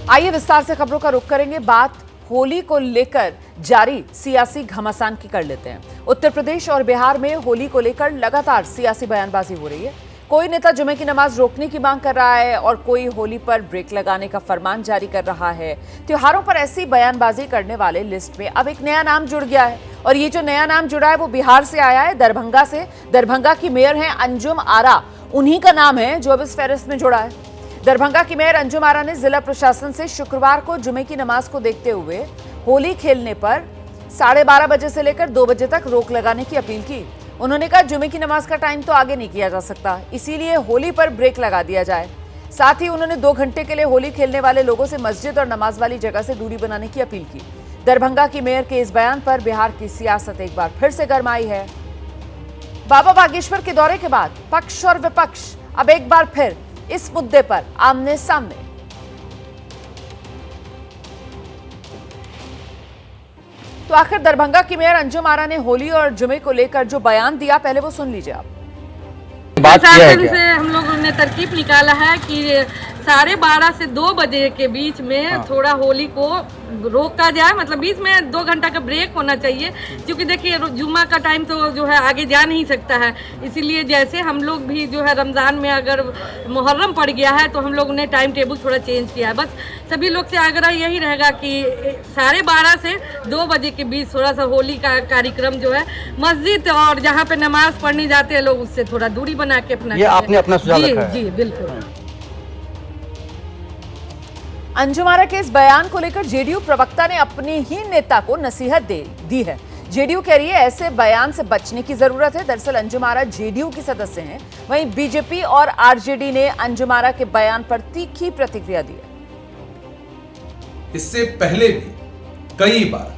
आइए विस्तार से खबरों का रुख करेंगे। बात होली को लेकर जारी सियासी घमासान की कर लेते हैं। उत्तर प्रदेश और बिहार में होली को लेकर लगातार सियासी बयानबाजी हो रही है। कोई नेता जुमे की नमाज रोकने की मांग कर रहा है और कोई होली पर ब्रेक लगाने का फरमान जारी कर रहा है। त्योहारों पर ऐसी बयानबाजी करने वाले लिस्ट में अब एक नया नाम जुड़ गया है और ये जो नया नाम जुड़ा है वो बिहार से आया है, दरभंगा से। दरभंगा की मेयर हैं अंजुम आरा, उन्हीं का नाम है जो अब इस फहरिस्त में जुड़ा है। दरभंगा की मेयर अंजुम आरा ने जिला प्रशासन से शुक्रवार को जुमे की नमाज को देखते हुए होली खेलने पर 12:30 बजे से लेकर 2 बजे तक रोक लगाने की अपील की। उन्होंने कहा जुमे की नमाज का टाइम तो आगे नहीं किया जा सकता, इसीलिए होली पर ब्रेक लगा दिया जाए। साथ ही उन्होंने 2 घंटे के लिए होली खेलने वाले लोगों से मस्जिद और नमाज वाली जगह से दूरी बनाने की अपील की। दरभंगा की मेयर के इस बयान पर बिहार की सियासत एक बार फिर से गरमाई है। बाबा बागेश्वर के दौरे के बाद पक्ष और विपक्ष अब एक बार फिर इस मुद्दे पर आमने सामने। तो आखिर दरभंगा की मेयर अंजुम आरा ने होली और जुमे को लेकर जो बयान दिया, पहले वो सुन लीजिए आप। प्रशासन से हम लोगों ने तरकीब निकाला है कि 12:30 से 2 बजे के बीच में थोड़ा होली को रोका जाए, मतलब बीच में 2 घंटा का ब्रेक होना चाहिए, क्योंकि देखिए जुम्मा का टाइम तो जो है आगे जा नहीं सकता है। इसीलिए जैसे हम लोग भी जो है रमज़ान में अगर मुहर्रम पड़ गया है तो हम लोगों ने टाइम टेबल थोड़ा चेंज किया है। बस सभी लोग से आग्रह यही रहेगा कि 12:30 से 2 बजे के बीच थोड़ा सा होली का कार्यक्रम जो है मस्जिद और जहाँ पे नमाज पढ़ने जाते हैं लोग उससे थोड़ा दूरी बना के अपना। ये आपने अपना सुझाव रखा है? जी बिल्कुल। अंजुम आरा के इस बयान को लेकर जेडीयू प्रवक्ता ने अपने ही नेता को नसीहत दी है। जेडीयू कह रही है ऐसे बयान से बचने की जरूरत है। दरअसल अंजुम आरा जेडीयू की सदस्य हैं, वहीं बीजेपी और आरजेडी ने अंजुम आरा के बयान पर तीखी प्रतिक्रिया दी है। इससे पहले भी कई बार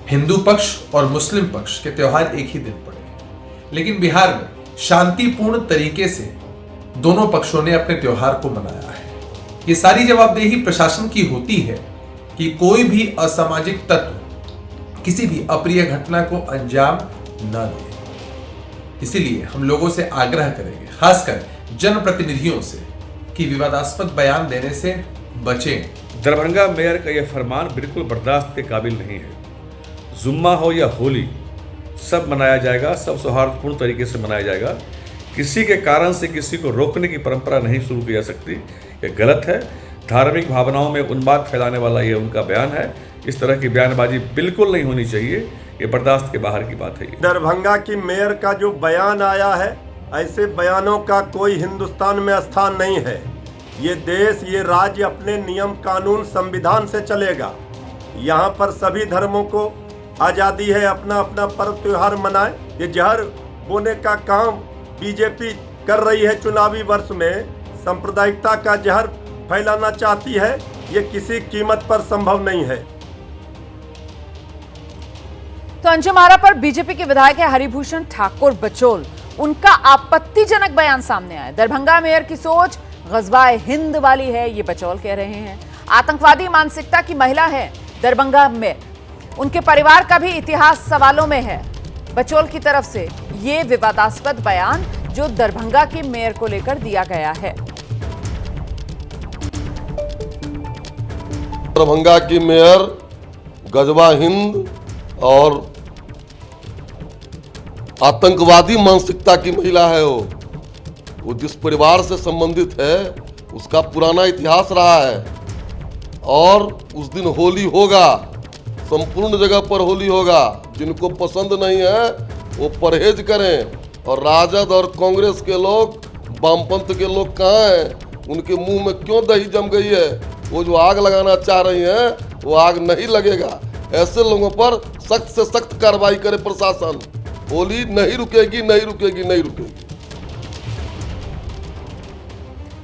हिंदू पक्ष और मुस्लिम पक्ष के त्योहार एक ही दिन पड़े हैं, लेकिन बिहार में शांतिपूर्ण तरीके से दोनों पक्षों ने अपने त्योहार को मनाया है। ये सारी जवाबदेही प्रशासन की होती है कि कोई भी असामाजिक तत्व किसी भी अप्रिय घटना को अंजाम न दे। इसीलिए हम लोगों से आग्रह करेंगे, खासकर जनप्रतिनिधियों से, कि विवादास्पद बयान देने से बचें। दरभंगा मेयर का यह फरमान बिल्कुल बर्दाश्त के काबिल नहीं है। जुम्मा हो या होली, सब मनाया जाएगा, सब सौहार्दपूर्ण तरीके से मनाया जाएगा। किसी के कारण से किसी को रोकने की परंपरा नहीं शुरू की जा सकती, यह गलत है। धार्मिक भावनाओं में उन्माद फैलाने वाला यह उनका बयान है। इस तरह की बयानबाजी बिल्कुल नहीं होनी चाहिए, ये बर्दाश्त के बाहर की बात है। दरभंगा की मेयर का जो बयान आया है, ऐसे बयानों का कोई हिंदुस्तान में स्थान नहीं है। ये देश, ये राज्य अपने नियम कानून संविधान से चलेगा। यहाँ पर सभी धर्मों को आज़ादी है अपना अपना पर्व त्योहार मनाए। ये जहर बोने का काम बीजेपी कर रही है, चुनावी वर्ष में सांप्रदायिकता का जहर फैलाना चाहती है, ये किसी कीमत पर संभव नहीं है। तो अंजुम आरा पर बीजेपी के विधायक है हरिभूषण ठाकुर बचौल, उनका आपत्तिजनक बयान सामने आया। दरभंगा मेयर की सोच ग़ज़वाए हिंद वाली है, ये बचौल कह रहे हैं। आतंकवादी मानसिकता की महिला है दरभंगा में, उनके परिवार का भी इतिहास सवालों में है। बचौल की तरफ से ये विवादास्पद बयान जो दरभंगा के मेयर को लेकर दिया गया है। दरभंगा की मेयर ग़ज़वा हिंद और आतंकवादी मानसिकता की महिला है। वो जिस परिवार से संबंधित है उसका पुराना इतिहास रहा है और उस दिन होली होगा, संपूर्ण जगह पर होली होगा। जिनको पसंद नहीं है वो परहेज करें। और राजद और कांग्रेस के लोग, वामपंथ के लोग कहाँ हैं? उनके मुंह में क्यों दही जम गई है? वो जो आग लगाना चाह रही हैं वो आग नहीं लगेगा। ऐसे लोगों पर सख्त से सख्त कार्रवाई करे प्रशासन। होली नहीं रुकेगी, नहीं रुकेगी, नहीं रुकेगी।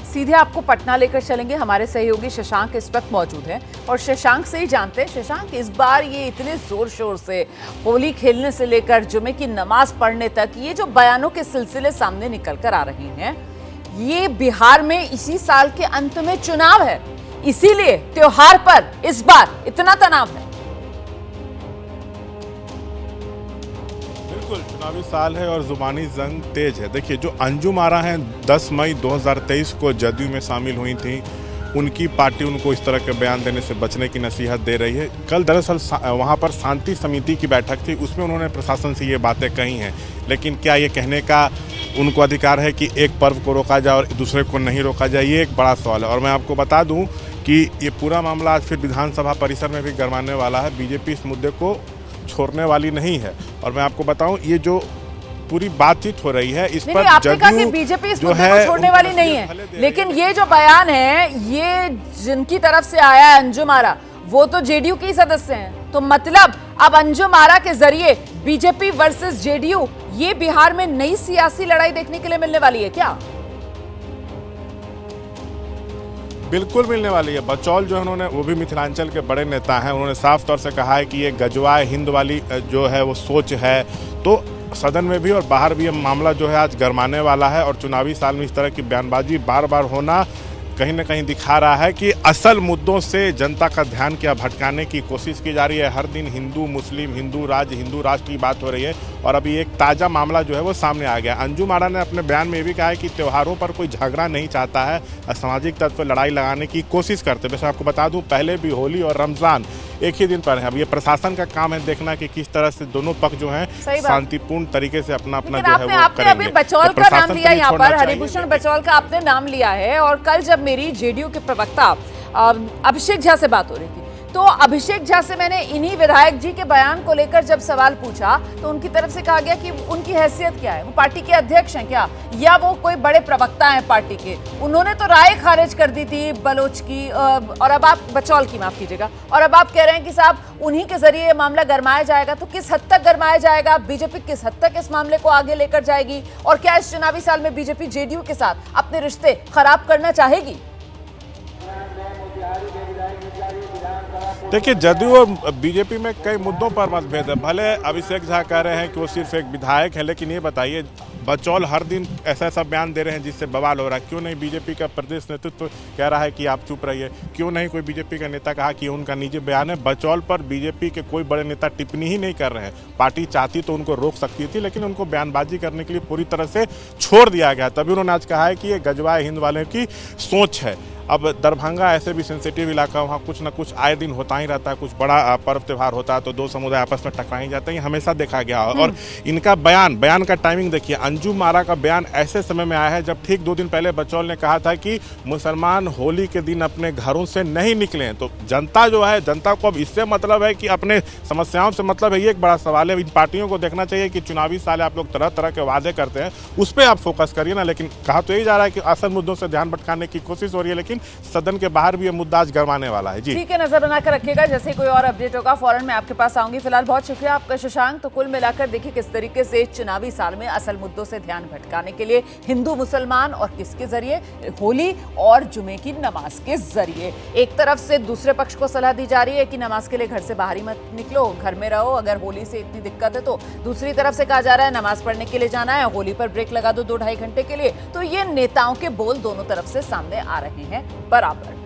सीधे आपको पटना लेकर चलेंगे। हमारे सहयोगी शशांक इस वक्त मौजूद हैं और शशांक से ही जानते हैं। शशांक, इस बार ये इतने जोर शोर से होली खेलने से लेकर जुमे की नमाज पढ़ने तक ये जो बयानों के सिलसिले सामने निकल कर आ रहे हैं, ये बिहार में इसी साल के अंत में चुनाव है, इसीलिए त्योहार पर इस बार इतना तनाव है। बिल्कुल चुनावी साल है और जुबानी जंग तेज है। देखिए, जो अंजुम आरा हैं 10 मई 2023 को जदयू में शामिल हुई थी उनकी पार्टी उनको इस तरह के बयान देने से बचने की नसीहत दे रही है। कल दरअसल वहाँ पर शांति समिति की बैठक थी, उसमें उन्होंने प्रशासन से ये बातें कही हैं, लेकिन क्या ये कहने का उनको अधिकार है कि एक पर्व को रोका जाए और दूसरे को नहीं रोका जाए, ये एक बड़ा सवाल है। और मैं आपको बता दूं कि ये पूरा मामला आज फिर विधानसभा परिसर में भी गरमाने वाला है। बीजेपी इस मुद्दे को छोड़ने वाली नहीं है। और मैं आपको बताऊं, ये जो पूरी बातचीत हो रही है इस पर आपने कहा कि बीजेपी इस मुद्दे को छोड़ने वाली नहीं है, लेकिन ये जो बयान है ये जिनकी तरफ से आया है अंजुम आरा, वो तो जेडीयू के सदस्य हैं। तो मतलब अब अंजुम आरा के जरिए बीजेपी वर्सेस जेडीयू, ये बिहार में नई सियासी लड़ाई देखने के लिए मिलने वाली है क्या? बिल्कुल मिलने वाली है। बचौल जो है उन्होंने, वो भी मिथिलांचल के बड़े नेता हैं, उन्होंने साफ तौर से कहा है कि ये गजवाए हिंद वाली जो है वो सोच है। तो सदन में भी और बाहर भी ये मामला जो है आज गरमाने वाला है। और चुनावी साल में इस तरह की बयानबाजी बार बार होना कहीं ना कहीं दिखा रहा है कि असल मुद्दों से जनता का ध्यान क्या भटकाने की कोशिश की जा रही है। हर दिन हिंदू मुस्लिम, हिंदू राज्य, हिंदू राष्ट्र की बात हो रही है। और अभी एक ताज़ा मामला जो है वो सामने आ गया। अंजुम आरा ने अपने बयान में भी कहा है कि त्योहारों पर कोई झगड़ा नहीं चाहता है, असामाजिक तत्व पर लड़ाई लगाने की कोशिश करते। वैसे आपको बता दूं, पहले भी होली और रमज़ान एक ही दिन पर है। अब ये प्रशासन का काम है देखना कि किस तरह से दोनों पक्ष जो हैं शांतिपूर्ण तरीके से अपना अपना जो है वो आपने अभी बचौल का नाम लिया, यहाँ पर हरिभूषण बचौल का आपने नाम लिया है। और कल जब मेरी जेडीयू के प्रवक्ता अभिषेक झा से बात हो रही थी, तो अभिषेक झा से मैंने इन्हीं विधायक जी के बयान को लेकर जब सवाल पूछा तो उनकी तरफ से कहा गया कि उनकी हैसियत क्या है, वो पार्टी के अध्यक्ष हैं क्या, या वो कोई बड़े प्रवक्ता हैं पार्टी के। उन्होंने तो राय खारिज कर दी थी बलोच की, और अब आप बचौल की, माफ कीजिएगा, और अब आप कह रहे हैं कि साहब उन्हीं के जरिए ये मामला गरमाया जाएगा। तो किस हद तक गरमाया जाएगा, बीजेपी किस हद तक इस मामले को आगे लेकर जाएगी, और क्या इस चुनावी साल में बीजेपी जेडीयू के साथ अपने रिश्ते खराब करना चाहेगी? देखिए, जदयू और बीजेपी में कई मुद्दों पर मतभेद है। भले अभिषेक झा कह रहे हैं कि वो सिर्फ एक विधायक है, लेकिन ये बताइए, बचौल हर दिन ऐसा ऐसा बयान दे रहे हैं जिससे बवाल हो रहा है। क्यों नहीं बीजेपी का प्रदेश नेतृत्व कह रहा है कि आप चुप रहिए? क्यों नहीं कोई बीजेपी का नेता कहा कि उनका निजी बयान है? बचौल पर बीजेपी के कोई बड़े नेता टिप्पणी ही नहीं कर रहे हैं। पार्टी चाहती तो उनको रोक सकती थी, लेकिन उनको बयानबाजी करने के लिए पूरी तरह से छोड़ दिया गया। तभी उन्होंने आज कहा है कि ये गजवाए हिंद वाले की सोच है। अब दरभंगा ऐसे भी सेंसिटिव इलाका, वहाँ कुछ ना कुछ आए दिन होता ही रहता है। कुछ बड़ा पर्व त्यौहार होता है तो दो समुदाय आपस में टकरा ही जाते हैं, ये हमेशा देखा गया है। और इनका बयान का टाइमिंग देखिए, अंजुम आरा का बयान ऐसे समय में आया है जब ठीक 2 दिन पहले बचौल ने कहा था कि मुसलमान होली के दिन अपने घरों से नहीं निकलें। तो जनता जो है, जनता को अब इससे मतलब है कि अपने समस्याओं से मतलब है, ये एक बड़ा सवाल है। इन पार्टियों को देखना चाहिए कि चुनावी साल आप लोग तरह तरह के वादे करते हैं, उस पर आप फोकस करिए ना। लेकिन कहा तो यही जा रहा है कि असल मुद्दों से ध्यान भटकाने की कोशिश हो रही है, लेकिन सदन के बाहर भी ये मुद्दा आज गरमाने वाला है। जी ठीक है, नजर बनाकर रखिएगा, जैसे कोई और अपडेट होगा फौरन मैं आपके पास आऊंगी। फिलहाल बहुत शुक्रिया आपका शशांक। तो कुल मिलाकर देखिए किस तरीके से चुनावी साल में असल मुद्दों से ध्यान भटकाने के लिए हिंदू मुसलमान और किसके जरिए, होली और जुमे की नमाज के जरिए, एक तरफ से दूसरे पक्ष को सलाह दी जा रही है कि नमाज के लिए घर से बाहर ही मत निकलो, घर में रहो अगर होली से इतनी दिक्कत है तो। दूसरी तरफ से कहा जा रहा है नमाज पढ़ने के लिए जाना है, होली पर ब्रेक लगा दो 2-2.5 घंटे के लिए। तो ये नेताओं के बोल दोनों तरफ से सामने आ रहे हैं बराबर।